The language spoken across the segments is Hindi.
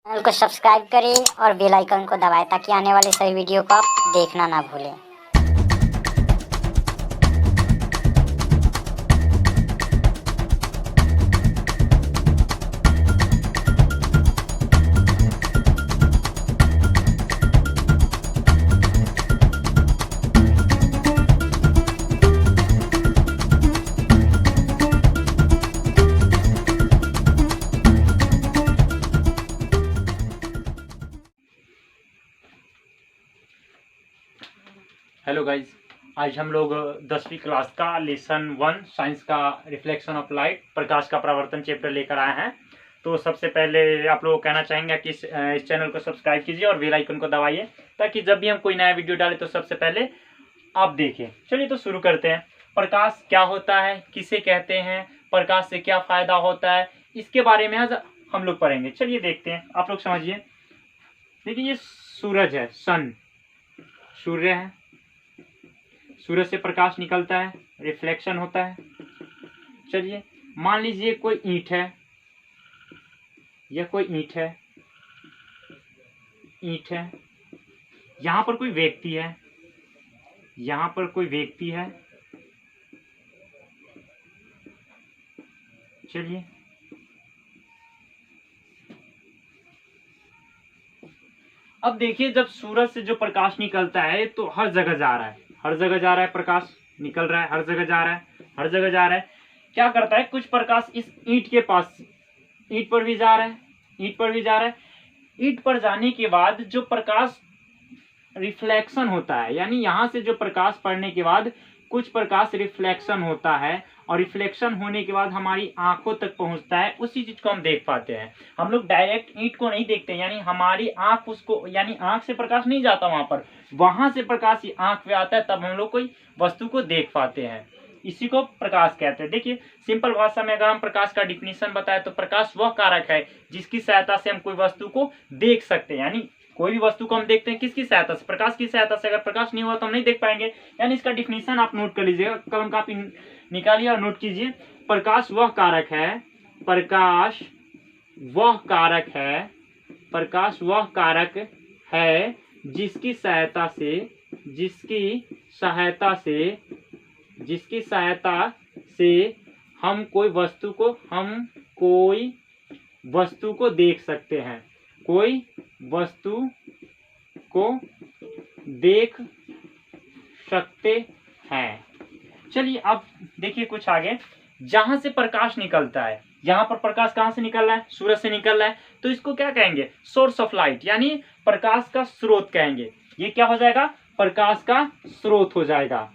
चैनल को सब्सक्राइब करें और बेल आइकन को दबाएं ताकि आने वाले सभी वीडियो को आप देखना ना भूलें। हेलो गाइज, आज हम लोग 10वीं क्लास का लेसन 1 साइंस का रिफ्लेक्शन ऑफ लाइट प्रकाश का परावर्तन चैप्टर लेकर आए हैं। तो सबसे पहले आप लोगों को कहना चाहेंगे कि इस चैनल को सब्सक्राइब कीजिए और बेल आइकन को दबाइए ताकि जब भी हम कोई नया वीडियो डालें तो सबसे पहले आप देखें। चलिए तो शुरू करते हैं। प्रकाश क्या होता है, किसे कहते हैं, प्रकाश से क्या फायदा होता है, इसके बारे में आज हम लोग पढ़ेंगे। चलिए देखते हैं, आप लोग समझिए। देखिए ये सूरज है, सन, सूर्य है। सूरज से प्रकाश निकलता है, रिफ्लेक्शन होता है। चलिए मान लीजिए कोई ईंट है, यह कोई ईंट है, ईंट है। यहां पर कोई व्यक्ति है, यहां पर कोई व्यक्ति है। चलिए अब देखिए, जब सूरज से जो प्रकाश निकलता है तो हर जगह जा रहा है, हर जगह जा रहा है, प्रकाश निकल रहा है, हर जगह जा रहा है, हर जगह जा रहा है। क्या करता है, कुछ प्रकाश इस ईंट के पास, ईंट पर भी जा रहा है, ईंट पर भी जा रहा है। ईंट पर जाने के बाद जो प्रकाश रिफ्लेक्शन होता है, यानी यहां से जो प्रकाश पड़ने के बाद कुछ प्रकाश रिफ्लेक्शन होता है और रिफ्लेक्शन होने के बाद हमारी आंखों तक पहुंचता है। उसी चीज को हम देख पाते हैं। हम लोग डायरेक्ट ईंट को नहीं देखते, यानी हमारी आंख उसको, यानी आंख से प्रकाश नहीं जाता वहां से प्रकाश आंख पे आता है, तब हम लोग कोई वस्तु को देख पाते हैं। इसी को प्रकाश कहते हैं। देखिए सिंपल भाषा में अगर हम प्रकाश का डिफिनीशन बताए तो प्रकाश वह कारक है जिसकी सहायता से हम कोई वस्तु को देख सकते हैं। यानी कोई भी वस्तु को हम देखते हैं किसकी सहायता से, प्रकाश की सहायता से। अगर प्रकाश नहीं हुआ तो हम नहीं देख पाएंगे। यानी इसका डिफिनीशन आप नोट कर लीजिएगा, कलम कापी निकालिए और नोट कीजिए। प्रकाश वह कारक है, प्रकाश वह कारक है, प्रकाश वह कारक है जिसकी सहायता से, जिसकी सहायता से हम कोई वस्तु को देख सकते हैं, कोई वस्तु को देख सकते हैं। चलिए अब देखिए कुछ आगे, जहां से प्रकाश निकलता है, यहां पर प्रकाश कहां से निकल रहा है, सूरज से निकल रहा है, तो इसको क्या कहेंगे, सोर्स ऑफ लाइट, यानी प्रकाश का स्रोत कहेंगे। ये क्या हो जाएगा, प्रकाश का स्रोत हो जाएगा,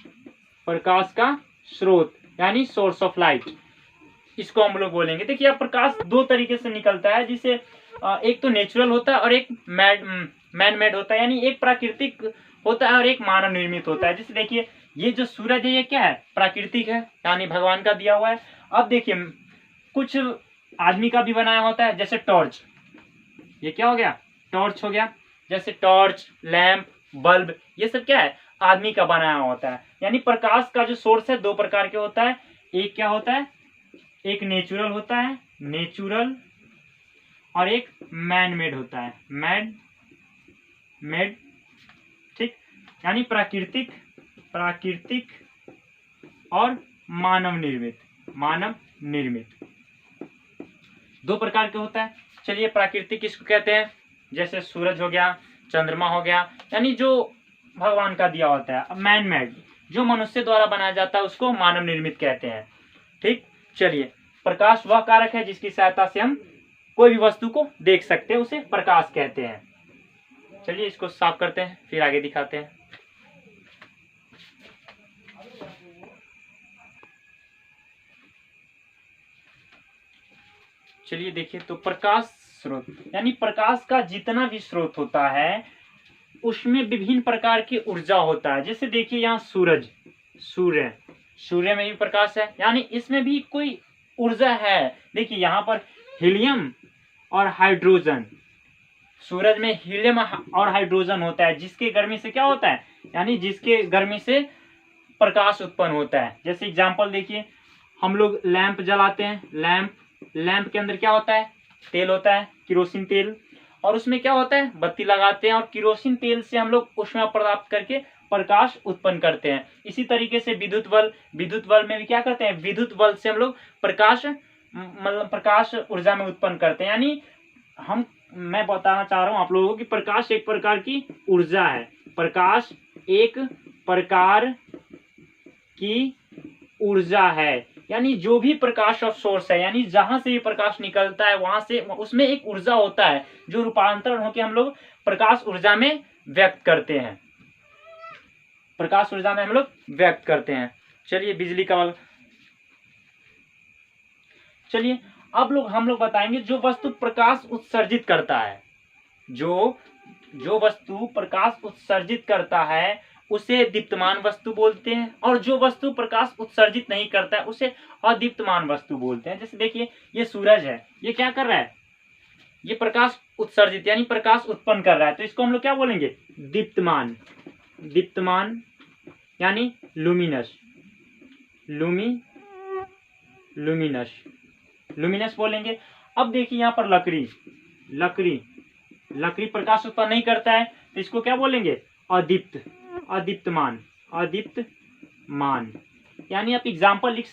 प्रकाश का स्रोत यानी सोर्स ऑफ लाइट, इसको हम लोग बोलेंगे। देखिए अब प्रकाश दो तरीके से निकलता है, जिसे एक तो नेचुरल होता है और एक मैन मेड होता है, यानी एक प्राकृतिक होता है और एक मानव निर्मित होता है। जैसे देखिए ये जो सूरज है ये क्या है, प्राकृतिक है, यानी भगवान का दिया हुआ है। अब देखिए कुछ आदमी का भी बनाया होता है, जैसे टॉर्च, ये क्या हो गया, टॉर्च हो गया। जैसे टॉर्च, लैंप, बल्ब, ये सब क्या है, आदमी का बनाया होता है। यानी प्रकाश का जो सोर्स है दो प्रकार के होता है। एक क्या होता है, एक नेचुरल होता है, नेचुरल, और एक मैन मेड होता है, मैन मेड। ठीक, यानी प्राकृतिक और मानव निर्मित, दो प्रकार के होता है। चलिए प्राकृतिक किसको कहते हैं, जैसे सूरज हो गया, चंद्रमा हो गया, यानी जो भगवान का दिया होता है। मैन मेड जो मनुष्य द्वारा बनाया जाता है उसको मानव निर्मित कहते हैं। ठीक, चलिए प्रकाश वह कारक है जिसकी सहायता से हम कोई भी वस्तु को देख सकते हैं, उसे प्रकाश कहते हैं। चलिए इसको साफ करते हैं, फिर आगे दिखाते हैं। चलिए देखिए, तो प्रकाश स्रोत यानी प्रकाश का जितना भी स्रोत होता है उसमें विभिन्न प्रकार की ऊर्जा होता है। जैसे देखिए यहाँ सूर्य में भी प्रकाश है, यानी इसमें भी कोई ऊर्जा है। देखिए यहाँ पर हीलियम और हाइड्रोजन, सूरज में हीलियम और हाइड्रोजन होता है, जिसके गर्मी से क्या होता है, यानी जिसके गर्मी से प्रकाश उत्पन्न होता है। जैसे एग्जांपल देखिए, हम लोग लैंप जलाते हैं, लैंप के अंदर क्या होता है, तेल होता है, केरोसिन तेल, और उसमें क्या होता है, बत्ती लगाते हैं और किरोसिन तेल से हम लोग ऊष्मा प्राप्त करके प्रकाश उत्पन्न करते हैं। इसी तरीके से विद्युत बल में भी क्या करते हैं, विद्युत बल से हम लोग प्रकाश मतलब प्रकाश ऊर्जा में उत्पन्न करते हैं। यानी मैं बताना चाह रहा हूं आप लोगों को कि प्रकाश एक प्रकार की ऊर्जा है। प्रकाश एक प्रकार की ऊर्जा है, यानी जो भी प्रकाश ऑफ सोर्स है, यानी जहां से भी प्रकाश निकलता है वहां से उसमें एक ऊर्जा होता है जो रूपांतरण होकर हम लोग प्रकाश ऊर्जा में व्यक्त करते हैं। प्रकाश ऊर्जा में हम लोग व्यक्त करते हैं। चलिए बिजली का बल, चलिए अब हम लोग बताएंगे जो वस्तु प्रकाश उत्सर्जित करता है, जो वस्तु प्रकाश उत्सर्जित करता है उसे दीप्तमान वस्तु बोलते हैं, और जो वस्तु प्रकाश उत्सर्जित नहीं करता है उसे अदीप्तमान वस्तु बोलते हैं। जैसे देखिए ये सूरज है, ये क्या कर रहा है, ये प्रकाश उत्सर्जित यानी प्रकाश उत्पन्न कर रहा है, तो इसको हम लोग क्या बोलेंगे, दीप्तमान। दीप्तमान यानी लुमिनस, लुमिनस बोलेंगे। अब देखिए यहाँ पर लकड़ी प्रकाश उत्पन्न नहीं करता है, तो इसको क्या बोलेंगे, अदीप्तमान। यानी आप एग्जाम्पल लिख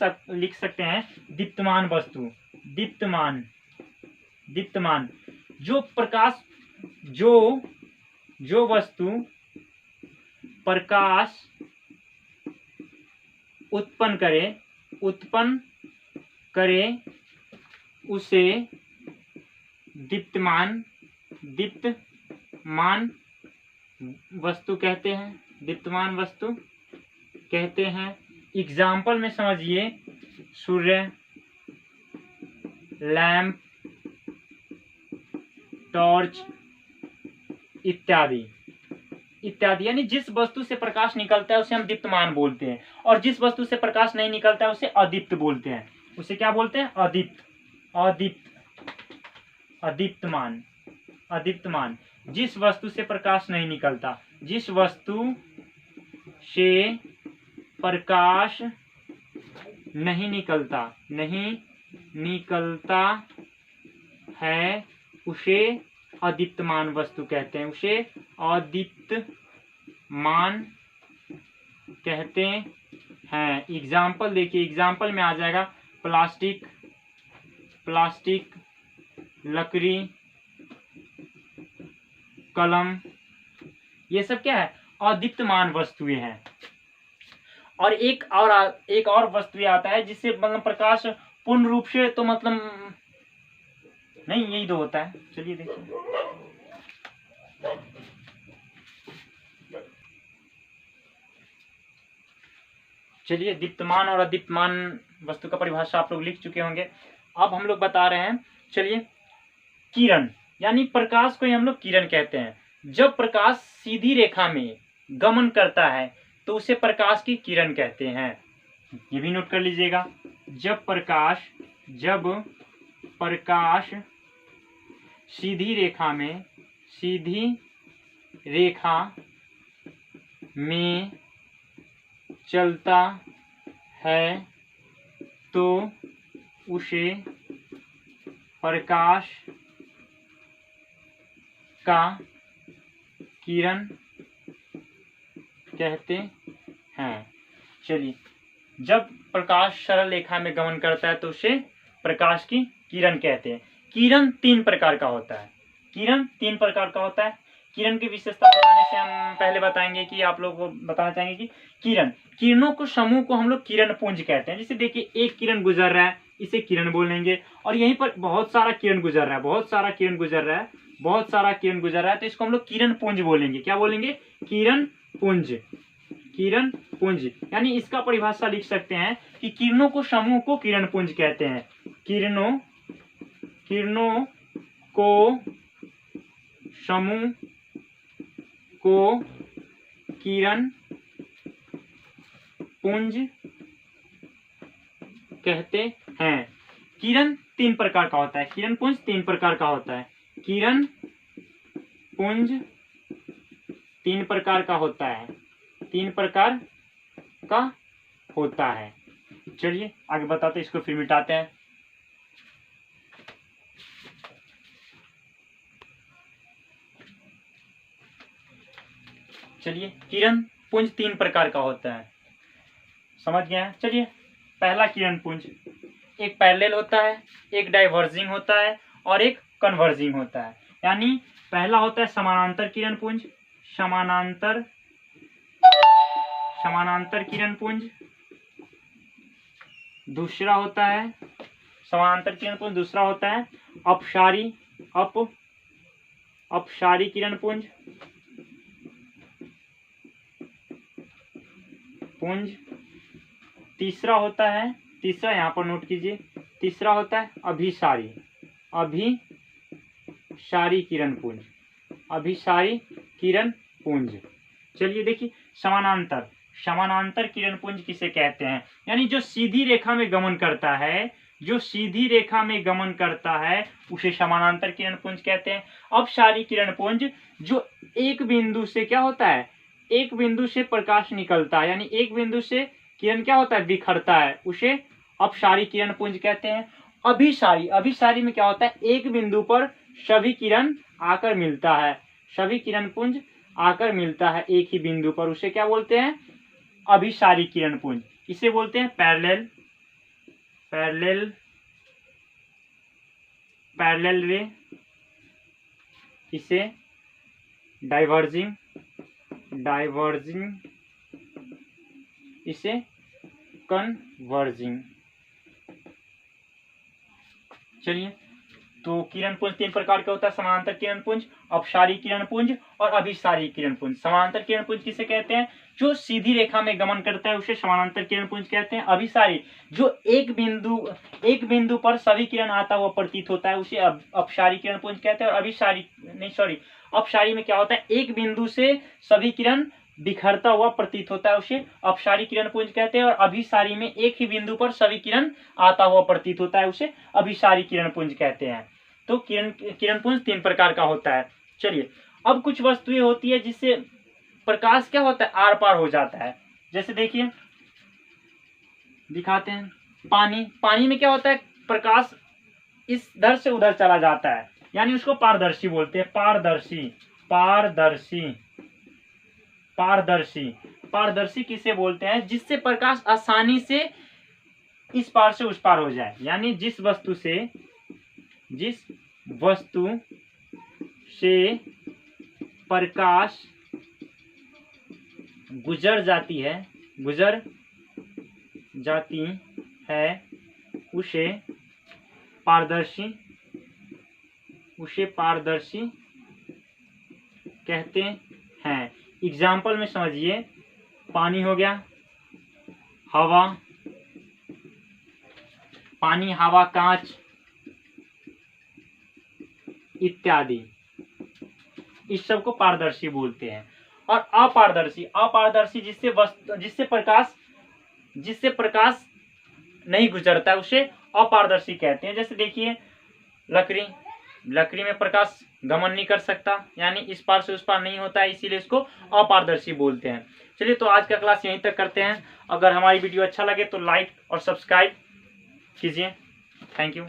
सकते हैं, दीप्तमान वस्तु, दीप्तमान जो प्रकाश जो वस्तु प्रकाश उत्पन्न करे उसे दीप्तमान वस्तु कहते हैं, दीप्तमान वस्तु कहते हैं। एग्जाम्पल में समझिए, सूर्य, लैंप, टॉर्च इत्यादि। यानी जिस वस्तु से प्रकाश निकलता है उसे हम दीप्तमान बोलते हैं, और जिस वस्तु से प्रकाश नहीं निकलता है उसे अदीप्त बोलते हैं। उसे क्या बोलते हैं, अदीप्तमान। जिस वस्तु से प्रकाश नहीं निकलता, जिस वस्तु से प्रकाश नहीं निकलता है उसे अदीप्तमान वस्तु कहते हैं, उसे अदीप्तमान कहते हैं। एग्जाम्पल देखिए, एग्जाम्पल में आ जाएगा प्लास्टिक, लकड़ी, कलम, ये सब क्या है, अदीप्तमान वस्तुएं हैं। और एक और वस्तु आता है जिससे मतलब प्रकाश पूर्ण रूप से तो मतलब नहीं, यही दो होता है। चलिए देखिए, दीप्तमान और अदीप्तमान वस्तु का परिभाषा आप लोग लिख चुके होंगे। अब हम लोग बता रहे हैं, चलिए किरण, यानी प्रकाश को ही हम लोग किरण कहते हैं। जब प्रकाश सीधी रेखा में गमन करता है तो उसे प्रकाश की किरण कहते हैं। ये भी नोट कर लीजिएगा, जब प्रकाश सीधी रेखा में चलता है तो उसे प्रकाश का किरण कहते हैं। चलिए, जब प्रकाश सरल रेखा में गमन करता है तो उसे प्रकाश की किरण कहते हैं। किरण 3 प्रकार का होता है। किरण की विशेषता बताने से हम पहले बताएंगे कि आप लोग को बताना चाहेंगे कि किरणों को समूह को हम लोग किरण पुंज कहते हैं। जैसे देखिए, एक किरण गुजर रहा है, इसे किरण बोलेंगे, और यहीं पर बहुत सारा किरण गुजर रहा है, बहुत सारा किरण गुजर रहा है, तो इसको हम लोग किरण पुंज बोलेंगे। क्या बोलेंगे, किरण पुंज। यानी इसका परिभाषा लिख सकते हैं कि किरणों को समूह को किरण पुंज कहते हैं। किरणों को समूह को किरण पुंज कहते हैं। किरण 3 प्रकार का होता है, किरण पुंज 3 प्रकार का होता है। किरण पुंज 3 प्रकार का होता है। चलिए आगे बताते हैं, इसको फिर मिटाते हैं। चलिए, किरण पुंज 3 प्रकार का होता है, समझ गए हैं। चलिए, पहला किरण पुंज, एक पैरेलल होता है, एक डाइवर्जिंग होता है और एक कन्वर्जिंग होता है। यानी पहला होता है समानांतर किरण पुंज, समानांतर किरण पुंज। दूसरा होता है समानांतर किरण पुंज, दूसरा होता है अपसारी किरण पुंज। तीसरा होता है, तीसरा यहाँ पर नोट कीजिए, तीसरा होता है अभिसारी किरण पुंज, अभिसारी किरण पुंज। चलिए देखिए, समानांतर किरण पुंज किसे कहते हैं? यानी जो सीधी रेखा में गमन करता है, जो सीधी रेखा में गमन करता है उसे समानांतर किरण पुंज कहते हैं। अपसारी किरण पुंज, जो एक बिंदु से क्या होता है, एक बिंदु से प्रकाश निकलता है, यानी एक बिंदु से किरण क्या होता है, बिखरता है, उसे अपसारी किरण पुंज कहते हैं। अभिसारी में क्या होता है, एक बिंदु पर सभी किरण आकर मिलता है, सभी किरण पुंज आकर मिलता है एक ही बिंदु पर, उसे क्या बोलते हैं, अभिसारी किरण पुंज। इसे बोलते हैं पैरेलल रे, इसे डाइवर्जिंग, इसे कन्वर्जिंग। चलिए, तो किरण पुंज 3 प्रकार का होता है, समानांतर किरण पुंज, अपसारी किरण पुंज और अभिसारी किरण पुंज। समानांतर किरण पुंज किसे कहते हैं, जो सीधी रेखा में गमन करता है उसे समानांतर किरण पुंज कहते हैं। अभिसारी, जो एक बिंदु पर सभी किरण आता हुआ प्रतीत होता है उसे अपसारी किरण पुंज कहते हैं। और अपसारी में क्या होता है, एक बिंदु से सभी किरण बिखरता हुआ प्रतीत होता है, उसे अपसारी किरण पुंज कहते हैं। और अभिसारी में एक ही बिंदु पर सभी किरण आता हुआ प्रतीत होता है, उसे अभिसारी किरण पुंज कहते हैं। तो किरण पुंज 3 प्रकार का होता है। चलिए, अब कुछ वस्तुएं होती है जिससे प्रकाश क्या होता है, आर पार हो जाता है। जैसे देखिए, दिखाते हैं, पानी में क्या होता है, प्रकाश इधर से उधर चला जाता है, यानी उसको पारदर्शी बोलते हैं। पारदर्शी किसे बोलते हैं, जिससे प्रकाश आसानी से इस पार से उस पार हो जाए, यानी जिस वस्तु से प्रकाश गुजर जाती है उसे पारदर्शी कहते हैं। एग्जाम्पल में समझिए, पानी हो गया, हवा, कांच इत्यादि, इस सब को पारदर्शी बोलते हैं। और अपारदर्शी जिससे प्रकाश नहीं गुजरता है उसे अपारदर्शी कहते हैं। जैसे देखिए, लकड़ी में प्रकाश गमन नहीं कर सकता, यानी इस पार से उस पार नहीं होता है, इसीलिए इसको अपारदर्शी बोलते हैं। चलिए, तो आज का क्लास यहीं तक करते हैं। अगर हमारी वीडियो अच्छा लगे तो लाइक और सब्सक्राइब कीजिए। Thank you.